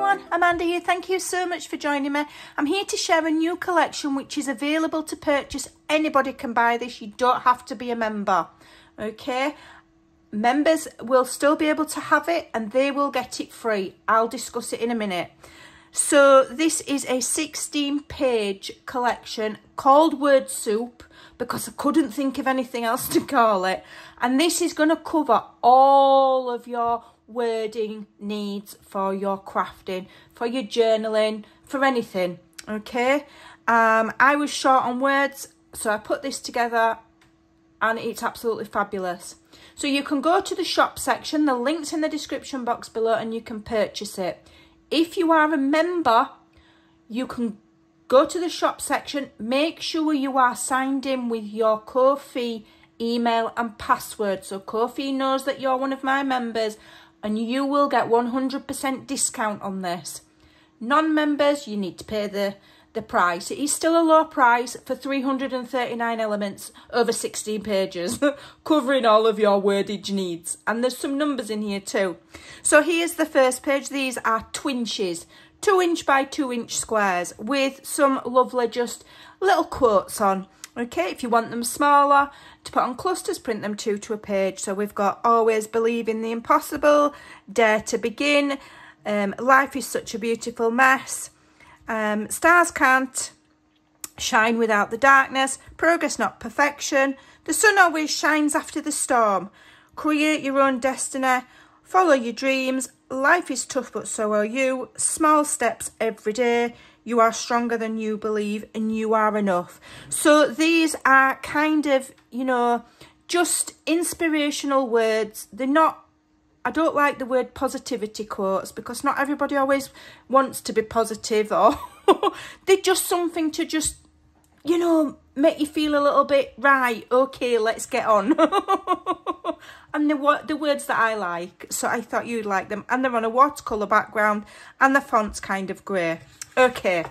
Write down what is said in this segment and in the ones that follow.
everyone, Amanda here. Thank you so much for joining me. I'm here to share a new collection which is available to purchase. Anybody can buy this. You don't have to be a member. Okay, members will still be able to have it and they will get it free. I'll discuss it in a minute. So this is a 16-page collection called Word Soup because I couldn't think of anything else to call it. And this is going to cover all of your wording needs for your crafting, for your journaling, for anything. Okay, I was short on words, so I put this together and it's absolutely fabulous. So you can go to the shop section, the link's in the description box below, and you can purchase it. If you are a member, you can go to the shop section, make sure you are signed in with your Ko-fi email and password, so Ko-fi knows that you're one of my members, and you will get 100% discount on this. Non-members, you need to pay the price. It is still a low price for 339 elements over 16 pages, covering all of your wordage needs. And there's some numbers in here too. So here's the first page. These are twinches, 2" by 2" squares with some lovely just little quotes on. Okay, if you want them smaller, to put on clusters, print them 2 to a page. So we've got always believe in the impossible, dare to begin, life is such a beautiful mess, stars can't shine without the darkness, progress not perfection, the sun always shines after the storm, create your own destiny, follow your dreams, life is tough but so are you, small steps every day, you are stronger than you believe and you are enough. So these are kind of, you know, just inspirational words. They're not, I don't like the word positivity quotes because not everybody always wants to be positive, or they're just something to just, you know, make you feel a little bit, right, okay, let's get on. And the words that I like, so I thought you'd like them. And they're on a watercolour background and the font's kind of grey. Okay,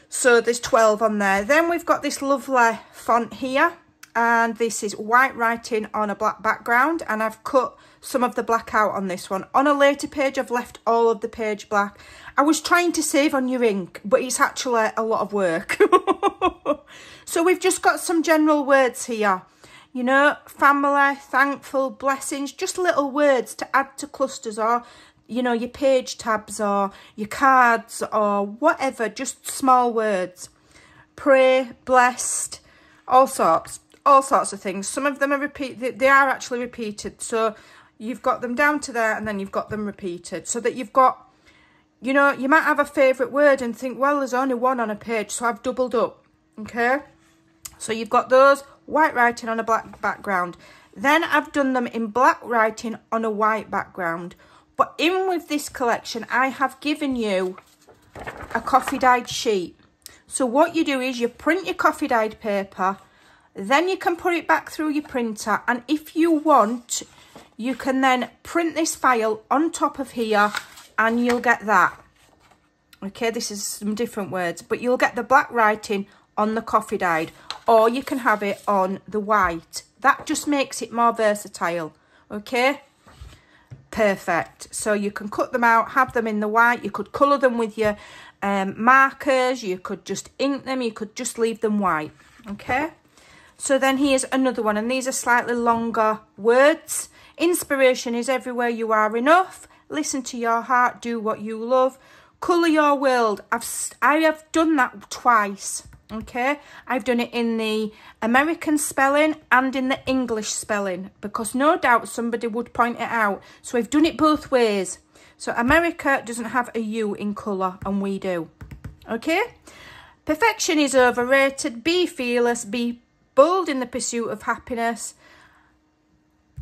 so there's 12 on there. Then we've got this lovely font here, and this is white writing on a black background, and I've cut some of the black out on this one. On a later page, I've left all of the page black. I was trying to save on your ink, but it's actually a lot of work. So we've just got some general words here. You know, family, thankful, blessings, just little words to add to clusters, or, you know, your page tabs or your cards or whatever, just small words. Pray, blessed, all sorts of things. Some of them are they are actually repeated. So you've got them down to there and then you've got them repeated, so that you've got, you know, you might have a favourite word and think, well, there's only one on a page, so I've doubled up. Okay, so you've got those white writing on a black background. Then I've done them in black writing on a white background. But in with this collection, I have given you a coffee dyed sheet. So what you do is you print your coffee dyed paper, then you can put it back through your printer, and if you want, you can then print this file on top of here and you'll get that. Okay, this is some different words, but you'll get the black writing on the coffee dyed, or you can have it on the white. That just makes it more versatile. Okay, perfect. So you can cut them out, have them in the white, you could colour them with your markers, you could just ink them, you could just leave them white. Okay, so then here's another one, and these are slightly longer words. Inspiration is everywhere you are enough, listen to your heart, do what you love, colour your world. I have done that twice. Okay, I've done it in the American spelling and in the English spelling, because no doubt somebody would point it out. So I've done it both ways. So America doesn't have a U in colour and we do. Okay, perfection is overrated, be fearless, be bold in the pursuit of happiness,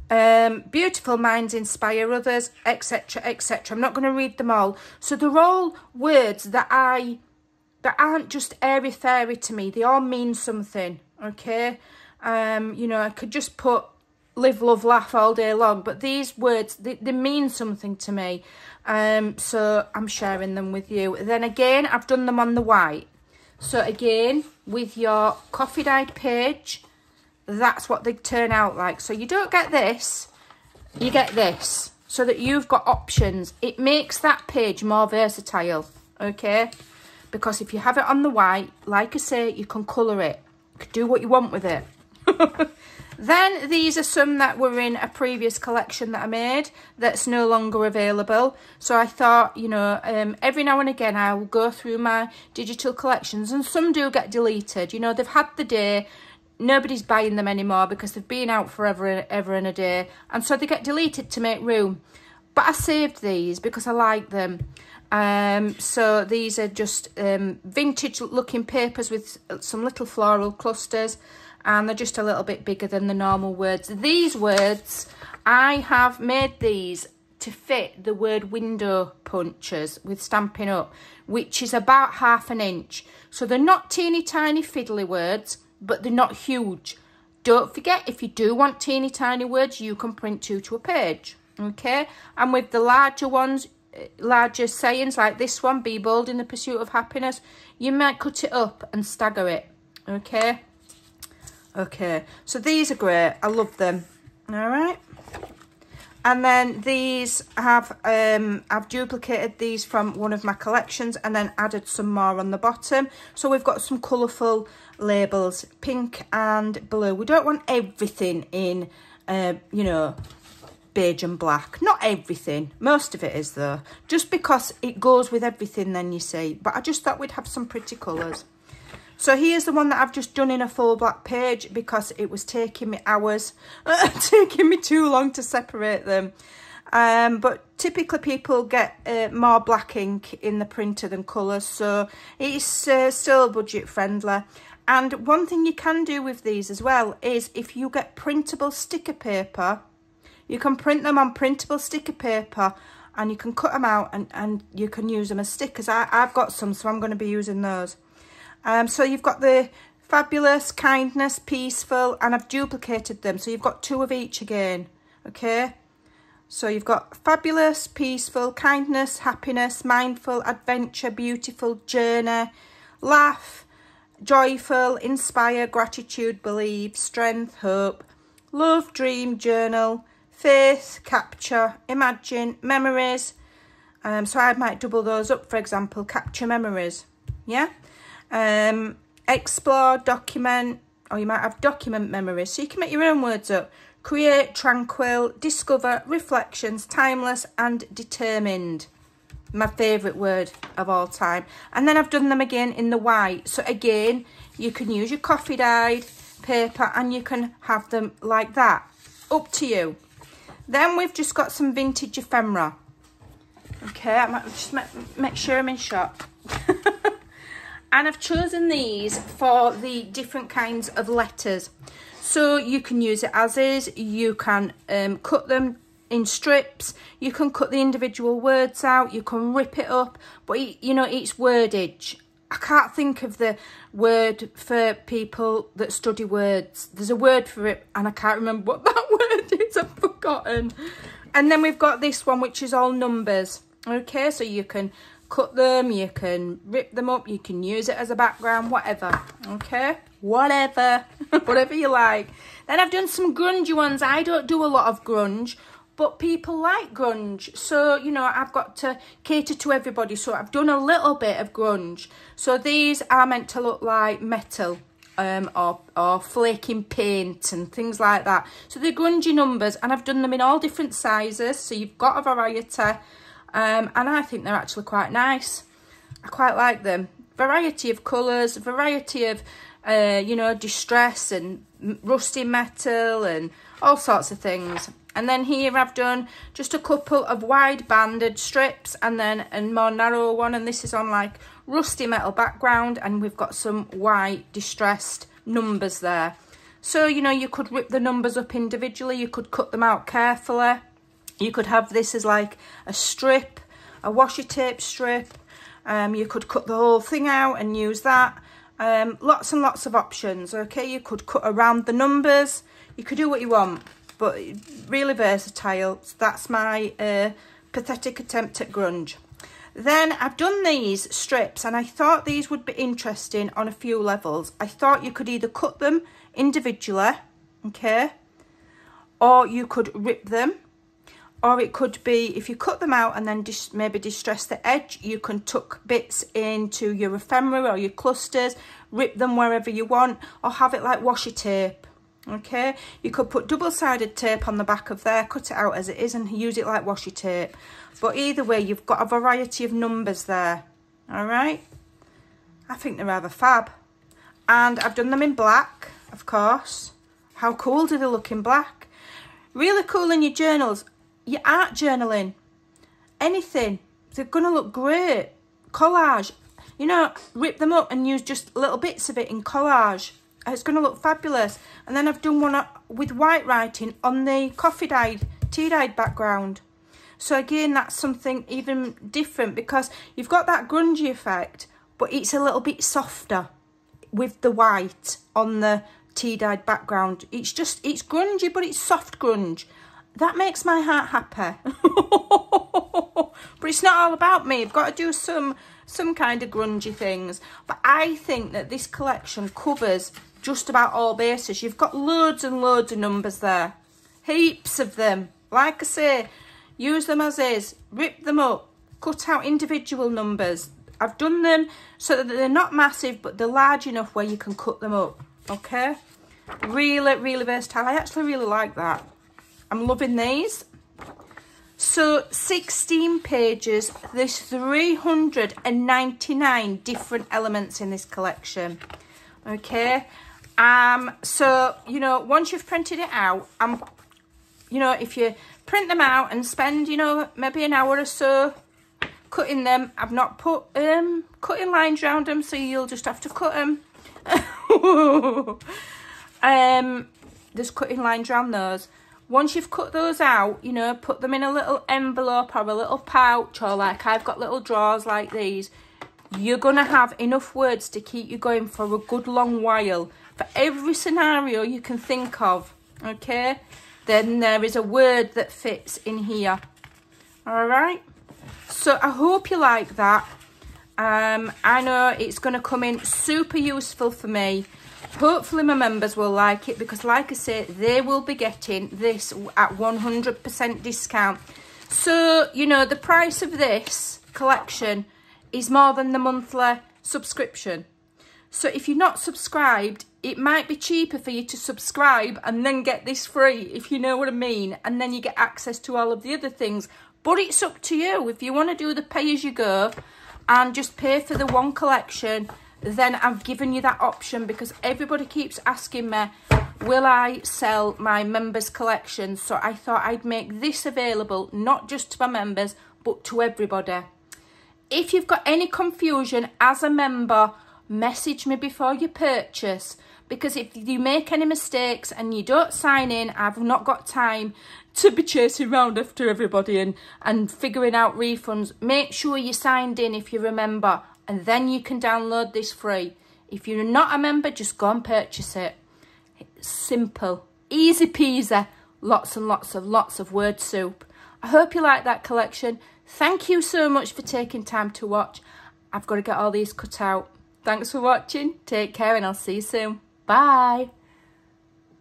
beautiful minds inspire others, etc, etc. I'm not going to read them all. So they're all words that aren't just airy-fairy to me. They all mean something, okay? You know, I could just put live, love, laugh all day long, but these words, they mean something to me. So I'm sharing them with you. Then again, I've done them on the white. So again, with your coffee dyed page, that's what they turn out like. So you don't get this, you get this. so that you've got options. It makes that page more versatile, okay? Because if you have it on the white, like I say, you can colour it. You can do what you want with it. Then these are some that were in a previous collection that I made that's no longer available. So I thought, you know, every now and again I'll go through my digital collections, and some do get deleted. You know, they've had the day, nobody's buying them anymore because they've been out forever and ever and a day, and so they get deleted to make room. But I saved these because I like them. So these are just vintage looking papers with some little floral clusters, and they're just a little bit bigger than the normal words. These words, I have made these to fit the word window punches with Stampin' Up, which is about 1/2 inch. So they're not teeny tiny fiddly words, but they're not huge. Don't forget, if you do want teeny tiny words, you can print 2 to a page, okay? And with the larger ones, larger sayings like this one, be bold in the pursuit of happiness, you might cut it up and stagger it, okay? Okay, so these are great. I love them. All right. And then these have, I've duplicated these from one of my collections and then added some more on the bottom. So we've got some colourful labels, pink and blue. We don't want everything in, you know, beige and black. Not everything. Most of it is though. Just because it goes with everything then, you see. But I just thought we'd have some pretty colours. So here's the one that I've just done in a full black page because it was taking me hours, taking me too long to separate them. But typically people get more black ink in the printer than colours, so it's still budget friendly. And one thing you can do with these as well is if you get printable sticker paper, you can print them on printable sticker paper and you can cut them out and you can use them as stickers. I've got some, so I'm going to be using those. So you've got the fabulous, kindness, peaceful, and I've duplicated them. So you've got 2 of each again, okay? So you've got fabulous, peaceful, kindness, happiness, mindful, adventure, beautiful, journey, laugh, joyful, inspire, gratitude, believe, strength, hope, love, dream, journal, faith, capture, imagine, memories. So I might double those up, for example, capture memories, yeah? Explore, document, or you might have document memories. So you can make your own words up. Create, tranquil, discover, reflections, timeless and determined. My favourite word of all time. And then I've done them again in the white. So again, you can use your coffee dyed paper and you can have them like that. Up to you. Then we've just got some vintage ephemera. Okay, I might just make sure I'm in shot. And I've chosen these for the different kinds of letters. So you can use it as is, you can cut them in strips, you can cut the individual words out, you can rip it up, but you know, it's wordage. I can't think of the word for people that study words. There's a word for it and I can't remember what that word is, I've forgotten. And then we've got this one, which is all numbers. Okay, so you can cut them, you can rip them up, you can use it as a background, whatever, okay? Whatever, whatever you like. Then I've done some grungy ones. I don't do a lot of grunge, but people like grunge. So, you know, I've got to cater to everybody. So I've done a little bit of grunge. So these are meant to look like metal or flaking paint and things like that. So they're grungy numbers and I've done them in all different sizes. So you've got a variety. And I think they're actually quite nice. I quite like them. Variety of colours, variety of, you know, distress and rusty metal and all sorts of things. And then here I've done just a couple of wide banded strips and then a more narrow one. And this is on like rusty metal background and we've got some white distressed numbers there. So, you know, you could rip the numbers up individually. You could cut them out carefully. You could have this as like a strip, a washi tape strip. You could cut the whole thing out and use that. Lots and lots of options, okay? You could cut around the numbers. You could do what you want, but really versatile. So that's my pathetic attempt at grunge. Then I've done these strips and I thought these would be interesting on a few levels. I thought you could either cut them individually, okay? Or you could rip them. or it could be, if you cut them out and then maybe distress the edge, you can tuck bits into your ephemera or your clusters, rip them wherever you want, or have it like washi tape. Okay, you could put double-sided tape on the back of there, cut it out as it is and use it like washi tape. But either way, you've got a variety of numbers there. All right, I think they're rather fab. And I've done them in black, of course. How cool do they look in black? Really cool in your journals, your art journaling, anything. They're going to look great. Collage, you know, rip them up and use just little bits of it in collage. It's going to look fabulous. And then I've done one with white writing on the tea-dyed background. So again, that's something even different because you've got that grungy effect, but it's a little bit softer with the white on the tea-dyed background. It's grungy, but it's soft grunge. That makes my heart happy. But it's not all about me. I've got to do some kind of grungy things. But I think that this collection covers just about all bases. You've got loads and loads of numbers there. Heaps of them. Like I say, use them as is. Rip them up. Cut out individual numbers. I've done them so that they're not massive, but they're large enough where you can cut them up. Okay? Really, really versatile. I actually really like that. I'm loving these. So 16 pages. There's 399 different elements in this collection. Okay. So, you know, once you've printed it out, you know, if you print them out and spend, you know, maybe an hour or so cutting them, I've not put cutting lines around them, so you'll just have to cut them. There's cutting lines around those. Once you've cut those out, you know, put them in a little envelope or a little pouch, or like I've got little drawers like these. You're going to have enough words to keep you going for a good long while. For every scenario you can think of, okay? Then there is a word that fits in here. All right? So I hope you like that. I know it's going to come in super useful for me. Hopefully my members will like it because, like I say, they will be getting this at 100% discount. So, you know, the price of this collection is more than the monthly subscription. So if you're not subscribed, it might be cheaper for you to subscribe and then get this free, if you know what I mean. And then you get access to all of the other things. But it's up to you. If you want to do the pay-as-you-go and just pay for the one collection, then I've given you that option because everybody keeps asking me, will I sell my members collection? So I thought I'd make this available, not just to my members, but to everybody. If you've got any confusion as a member, message me before you purchase, because if you make any mistakes and you don't sign in, I've not got time to be chasing around after everybody and figuring out refunds. Make sure you signed in if you're a member, and then you can download this free. If you're not a member, just go and purchase it. It's simple, easy peasy, lots of word soup. I hope you like that collection. Thank you so much for taking time to watch. I've got to get all these cut out. Thanks for watching. Take care and I'll see you soon. Bye.